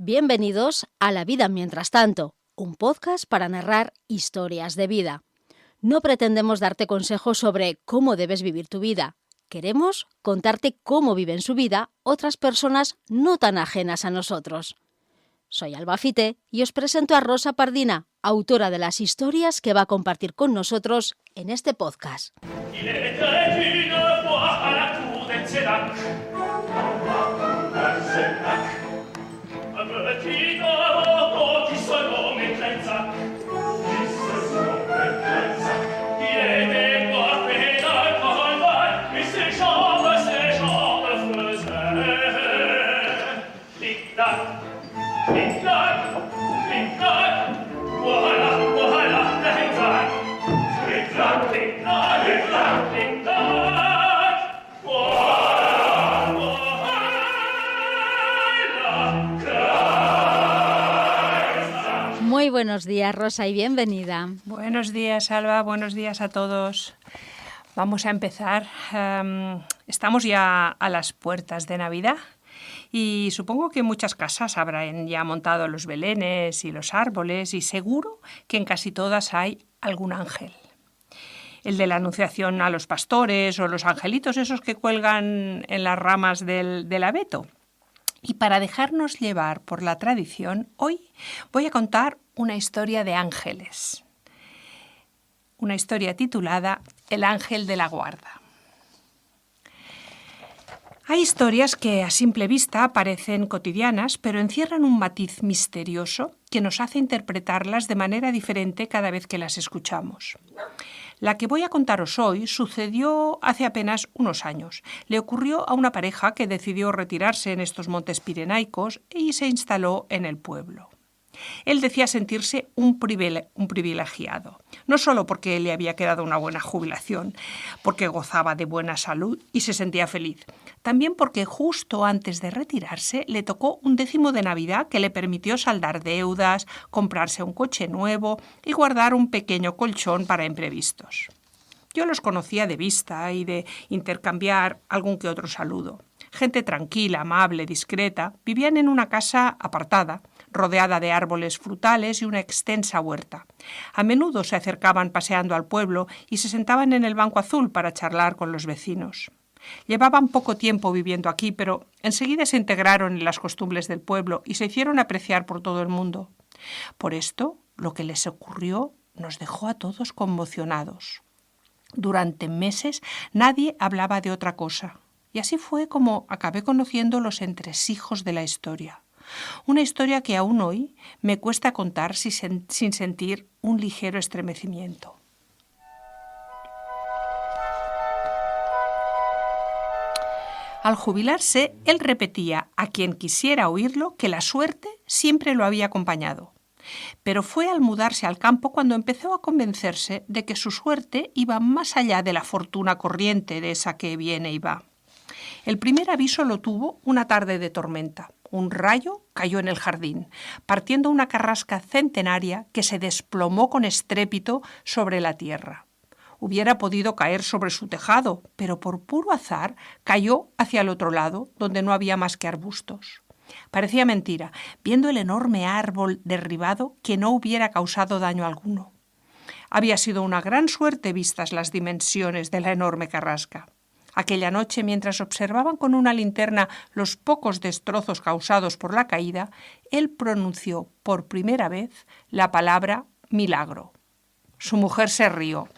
Bienvenidos a La Vida Mientras Tanto, un podcast para narrar historias de vida. No pretendemos darte consejos sobre cómo debes vivir tu vida. Queremos contarte cómo viven su vida otras personas no tan ajenas a nosotros. Soy Alba Fite y os presento a Rosa Pardina, autora de las historias que va a compartir con nosotros en este podcast. Muy buenos días, Rosa, y bienvenida. Buenos días, Alba. Buenos días a todos. Vamos a empezar. Estamos ya a las puertas de Navidad y supongo que en muchas casas habrán ya montado los belenes y los árboles y seguro que en casi todas hay algún ángel. El de la Anunciación a los pastores o los angelitos esos que cuelgan en las ramas del abeto. Y para dejarnos llevar por la tradición, hoy voy a contar una historia de ángeles. Una historia titulada El ángel de la guarda. Hay historias que a simple vista parecen cotidianas, pero encierran un matiz misterioso que nos hace interpretarlas de manera diferente cada vez que las escuchamos. La que voy a contaros hoy sucedió hace apenas unos años. Le ocurrió a una pareja que decidió retirarse en estos montes pirenaicos y se instaló en el pueblo. Él decía sentirse un privilegiado, no solo porque le había quedado una buena jubilación, porque gozaba de buena salud y se sentía feliz, también porque justo antes de retirarse le tocó un décimo de Navidad que le permitió saldar deudas, comprarse un coche nuevo y guardar un pequeño colchón para imprevistos. Yo los conocía de vista y de intercambiar algún que otro saludo. Gente tranquila, amable, discreta, vivían en una casa apartada, rodeada de árboles frutales y una extensa huerta. A menudo se acercaban paseando al pueblo y se sentaban en el banco azul para charlar con los vecinos. Llevaban poco tiempo viviendo aquí, pero enseguida se integraron en las costumbres del pueblo y se hicieron apreciar por todo el mundo. Por esto, lo que les ocurrió nos dejó a todos conmocionados. Durante meses nadie hablaba de otra cosa. Y así fue como acabé conociendo los entresijos de la historia. Una historia que aún hoy me cuesta contar sin sentir un ligero estremecimiento. Al jubilarse, él repetía a quien quisiera oírlo que la suerte siempre lo había acompañado. Pero fue al mudarse al campo cuando empezó a convencerse de que su suerte iba más allá de la fortuna corriente de esa que viene y va. El primer aviso lo tuvo una tarde de tormenta. Un rayo cayó en el jardín, partiendo una carrasca centenaria que se desplomó con estrépito sobre la tierra. Hubiera podido caer sobre su tejado, pero por puro azar cayó hacia el otro lado, donde no había más que arbustos. Parecía mentira, viendo el enorme árbol derribado que no hubiera causado daño alguno. Había sido una gran suerte vistas las dimensiones de la enorme carrasca. Aquella noche, mientras observaban con una linterna los pocos destrozos causados por la caída, él pronunció por primera vez la palabra milagro. Su mujer se rió.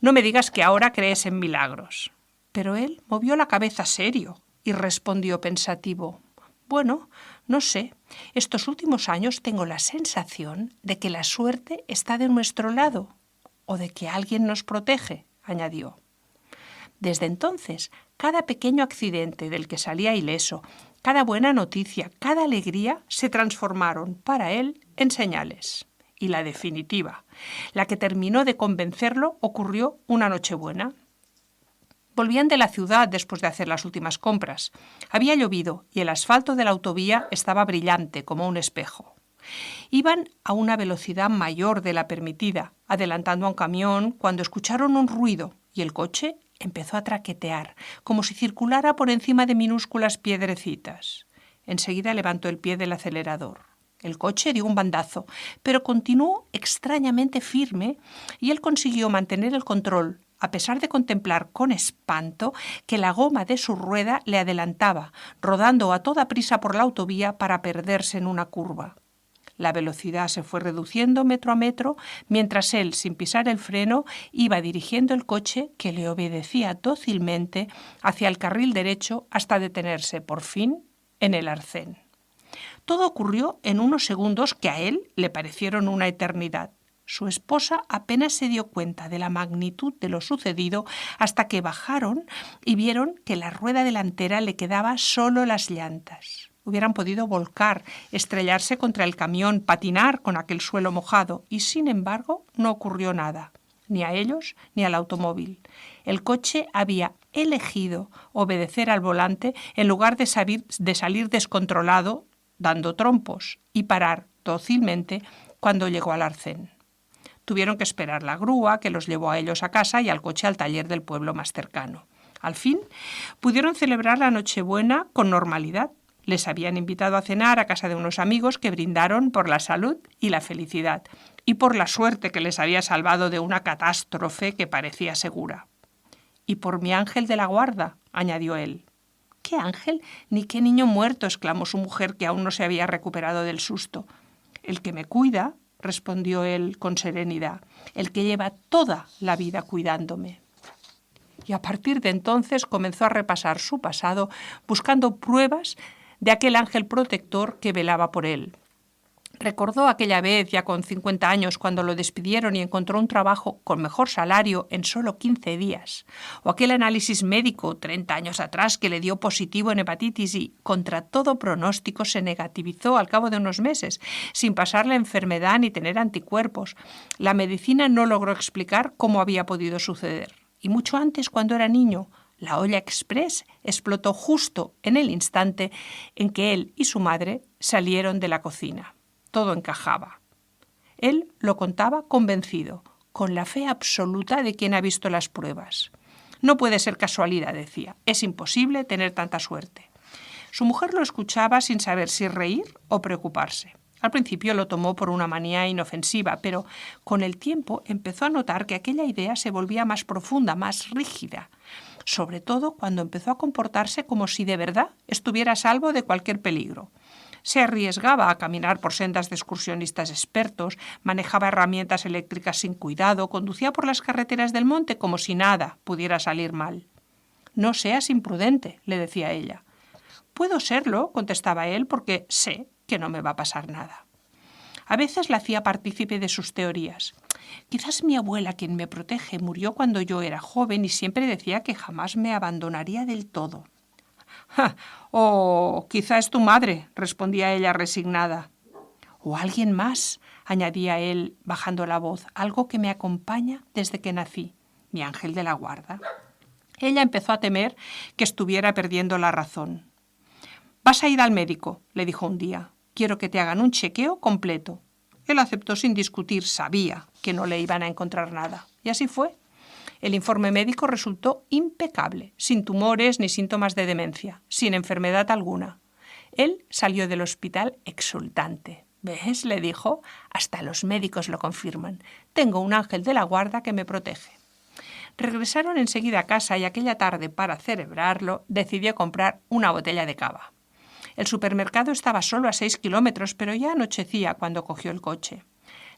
«No me digas que ahora crees en milagros». Pero él movió la cabeza serio y respondió pensativo. «Bueno, no sé. Estos últimos años tengo la sensación de que la suerte está de nuestro lado o de que alguien nos protege», añadió. Desde entonces, cada pequeño accidente del que salía ileso, cada buena noticia, cada alegría se transformaron para él en señales. Y la definitiva, la que terminó de convencerlo, ocurrió una Nochebuena. Volvían de la ciudad después de hacer las últimas compras. Había llovido y el asfalto de la autovía estaba brillante como un espejo. Iban a una velocidad mayor de la permitida, adelantando a un camión cuando escucharon un ruido y el coche empezó a traquetear, como si circulara por encima de minúsculas piedrecitas. Enseguida levantó el pie del acelerador. El coche dio un bandazo, pero continuó extrañamente firme y él consiguió mantener el control, a pesar de contemplar con espanto que la goma de su rueda le adelantaba, rodando a toda prisa por la autovía para perderse en una curva. La velocidad se fue reduciendo metro a metro, mientras él, sin pisar el freno, iba dirigiendo el coche, que le obedecía dócilmente, hacia el carril derecho hasta detenerse, por fin, en el arcén. Todo ocurrió en unos segundos que a él le parecieron una eternidad. Su esposa apenas se dio cuenta de la magnitud de lo sucedido hasta que bajaron y vieron que la rueda delantera le quedaba solo las llantas. Hubieran podido volcar, estrellarse contra el camión, patinar con aquel suelo mojado y, sin embargo, no ocurrió nada, ni a ellos ni al automóvil. El coche había elegido obedecer al volante en lugar de salir descontrolado, dando trompos, y parar dócilmente cuando llegó al arcén. Tuvieron que esperar la grúa que los llevó a ellos a casa y al coche al taller del pueblo más cercano. Al fin, pudieron celebrar la Nochebuena con normalidad. Les habían invitado a cenar a casa de unos amigos que brindaron por la salud y la felicidad, y por la suerte que les había salvado de una catástrofe que parecía segura. «Y por mi ángel de la guarda», añadió él. «¿Qué ángel ni qué niño muerto?», exclamó su mujer, que aún no se había recuperado del susto. «El que me cuida», respondió él con serenidad, «el que lleva toda la vida cuidándome». Y a partir de entonces comenzó a repasar su pasado, buscando pruebas de aquel ángel protector que velaba por él. Recordó aquella vez, ya con 50 años, cuando lo despidieron y encontró un trabajo con mejor salario en solo 15 días. O aquel análisis médico 30 años atrás que le dio positivo en hepatitis y, contra todo pronóstico, se negativizó al cabo de unos meses, sin pasar la enfermedad ni tener anticuerpos. La medicina no logró explicar cómo había podido suceder. Y mucho antes, cuando era niño, la olla express explotó justo en el instante en que él y su madre salieron de la cocina. Todo encajaba. Él lo contaba convencido, con la fe absoluta de quien ha visto las pruebas. No puede ser casualidad, decía. Es imposible tener tanta suerte. Su mujer lo escuchaba sin saber si reír o preocuparse. Al principio lo tomó por una manía inofensiva, pero con el tiempo empezó a notar que aquella idea se volvía más profunda, más rígida, sobre todo cuando empezó a comportarse como si de verdad estuviera a salvo de cualquier peligro. Se arriesgaba a caminar por sendas de excursionistas expertos, manejaba herramientas eléctricas sin cuidado, conducía por las carreteras del monte como si nada pudiera salir mal. «No seas imprudente», le decía ella. «Puedo serlo», contestaba él, «porque sé que no me va a pasar nada». A veces la hacía partícipe de sus teorías. «Quizás mi abuela, quien me protege, murió cuando yo era joven y siempre decía que jamás me abandonaría del todo». «Ja, o quizá es tu madre», respondía ella resignada. «O alguien más», añadía él, bajando la voz, «algo que me acompaña desde que nací, mi ángel de la guarda». Ella empezó a temer que estuviera perdiendo la razón. «Vas a ir al médico», le dijo un día. «Quiero que te hagan un chequeo completo». Él aceptó sin discutir, sabía que no le iban a encontrar nada. Y así fue. El informe médico resultó impecable, sin tumores ni síntomas de demencia, sin enfermedad alguna. Él salió del hospital exultante. «¿Ves?», le dijo, «hasta los médicos lo confirman. Tengo un ángel de la guarda que me protege». Regresaron enseguida a casa y aquella tarde, para celebrarlo, decidió comprar una botella de cava. El supermercado estaba solo a 6 kilómetros, pero ya anochecía cuando cogió el coche.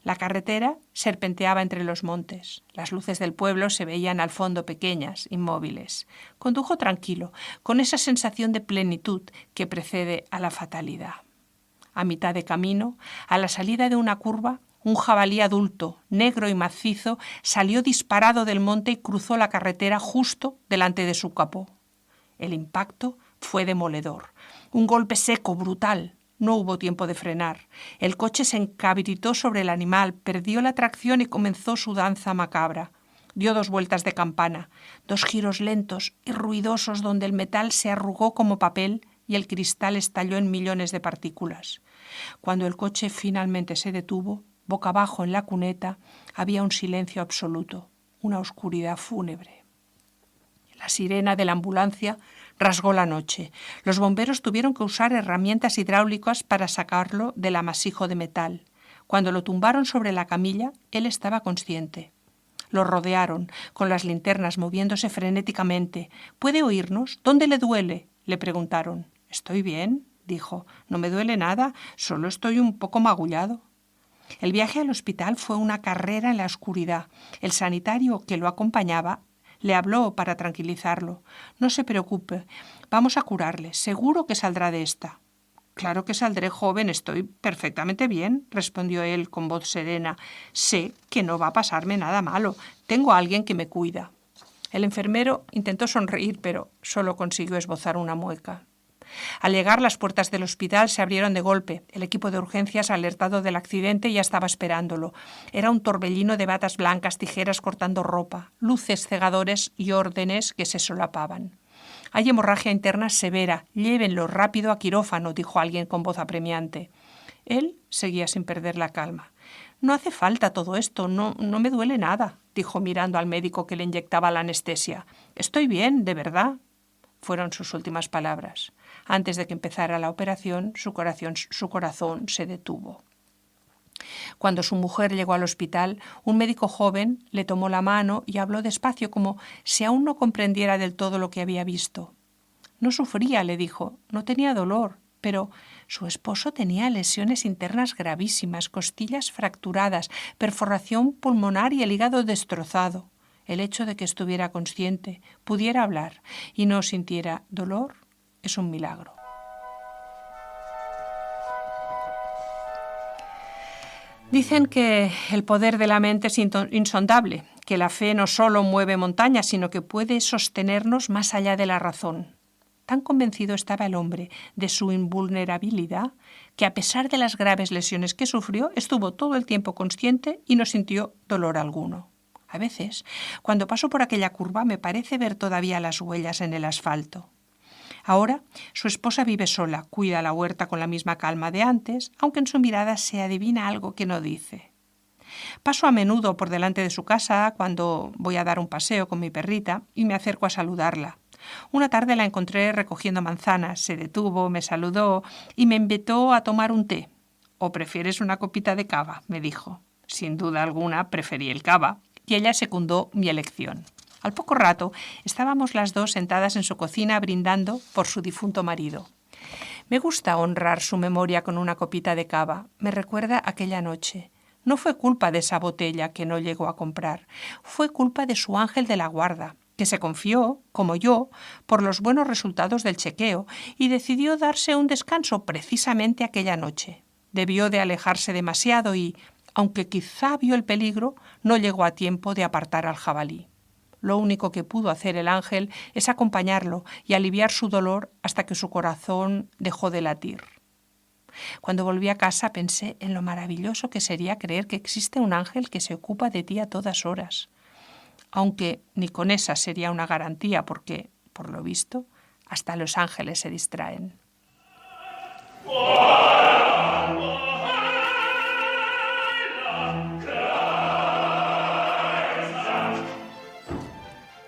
La carretera serpenteaba entre los montes. Las luces del pueblo se veían al fondo pequeñas, inmóviles. Condujo tranquilo, con esa sensación de plenitud que precede a la fatalidad. A mitad de camino, a la salida de una curva, un jabalí adulto, negro y macizo, salió disparado del monte y cruzó la carretera justo delante de su capó. El impacto fue demoledor. Un golpe seco, brutal. No hubo tiempo de frenar. El coche se encabritó sobre el animal, perdió la tracción y comenzó su danza macabra. Dio 2 vueltas de campana, 2 giros lentos y ruidosos donde el metal se arrugó como papel y el cristal estalló en millones de partículas. Cuando el coche finalmente se detuvo, boca abajo en la cuneta, había un silencio absoluto, una oscuridad fúnebre. La sirena de la ambulancia Rasgó la noche. Los bomberos tuvieron que usar herramientas hidráulicas para sacarlo del amasijo de metal. Cuando lo tumbaron sobre la camilla, él estaba consciente. Lo rodearon, con las linternas moviéndose frenéticamente. ¿Puede oírnos? ¿Dónde le duele?, le preguntaron. «Estoy bien», dijo. «No me duele nada, solo estoy un poco magullado». El viaje al hospital fue una carrera en la oscuridad. El sanitario que lo acompañaba le habló para tranquilizarlo. «No se preocupe, vamos a curarle, seguro que saldrá de esta». «Claro que saldré, joven, estoy perfectamente bien», respondió él con voz serena. «Sé que no va a pasarme nada malo, tengo a alguien que me cuida». El enfermero intentó sonreír, pero solo consiguió esbozar una mueca. Al llegar, las puertas del hospital se abrieron de golpe. El equipo de urgencias, alertado del accidente, ya estaba esperándolo. Era un torbellino de batas blancas, tijeras cortando ropa, luces cegadores y órdenes que se solapaban. «Hay hemorragia interna severa. Llévenlo rápido a quirófano», dijo alguien con voz apremiante. Él seguía sin perder la calma. «No hace falta todo esto, no me duele nada», dijo mirando al médico que le inyectaba la anestesia. «Estoy bien, de verdad», fueron sus últimas palabras. Antes de que empezara la operación, su corazón se detuvo. Cuando su mujer llegó al hospital, un médico joven le tomó la mano y habló despacio, como si aún no comprendiera del todo lo que había visto. No sufría, le dijo, no tenía dolor, pero su esposo tenía lesiones internas gravísimas, costillas fracturadas, perforación pulmonar y el hígado destrozado. El hecho de que estuviera consciente, pudiera hablar y no sintiera dolor es un milagro. Dicen que el poder de la mente es insondable, que la fe no solo mueve montañas, sino que puede sostenernos más allá de la razón. Tan convencido estaba el hombre de su invulnerabilidad que, a pesar de las graves lesiones que sufrió, estuvo todo el tiempo consciente y no sintió dolor alguno. A veces, cuando paso por aquella curva, me parece ver todavía las huellas en el asfalto. Ahora, su esposa vive sola, cuida la huerta con la misma calma de antes, aunque en su mirada se adivina algo que no dice. Paso a menudo por delante de su casa cuando voy a dar un paseo con mi perrita y me acerco a saludarla. Una tarde la encontré recogiendo manzanas, se detuvo, me saludó y me invitó a tomar un té. «¿O prefieres una copita de cava?», me dijo. Sin duda alguna preferí el cava y ella secundó mi elección. Al poco rato estábamos las dos sentadas en su cocina brindando por su difunto marido. Me gusta honrar su memoria con una copita de cava. Me recuerda aquella noche. No fue culpa de esa botella que no llegó a comprar. Fue culpa de su ángel de la guarda, que se confió, como yo, por los buenos resultados del chequeo y decidió darse un descanso precisamente aquella noche. Debió de alejarse demasiado y, aunque quizá vio el peligro, no llegó a tiempo de apartar al jabalí. Lo único que pudo hacer el ángel es acompañarlo y aliviar su dolor hasta que su corazón dejó de latir. Cuando volví a casa pensé en lo maravilloso que sería creer que existe un ángel que se ocupa de ti a todas horas. Aunque ni con esa sería una garantía porque, por lo visto, hasta los ángeles se distraen.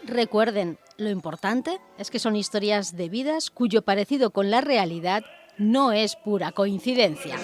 Recuerden, lo importante es que son historias de vidas cuyo parecido con la realidad no es pura coincidencia.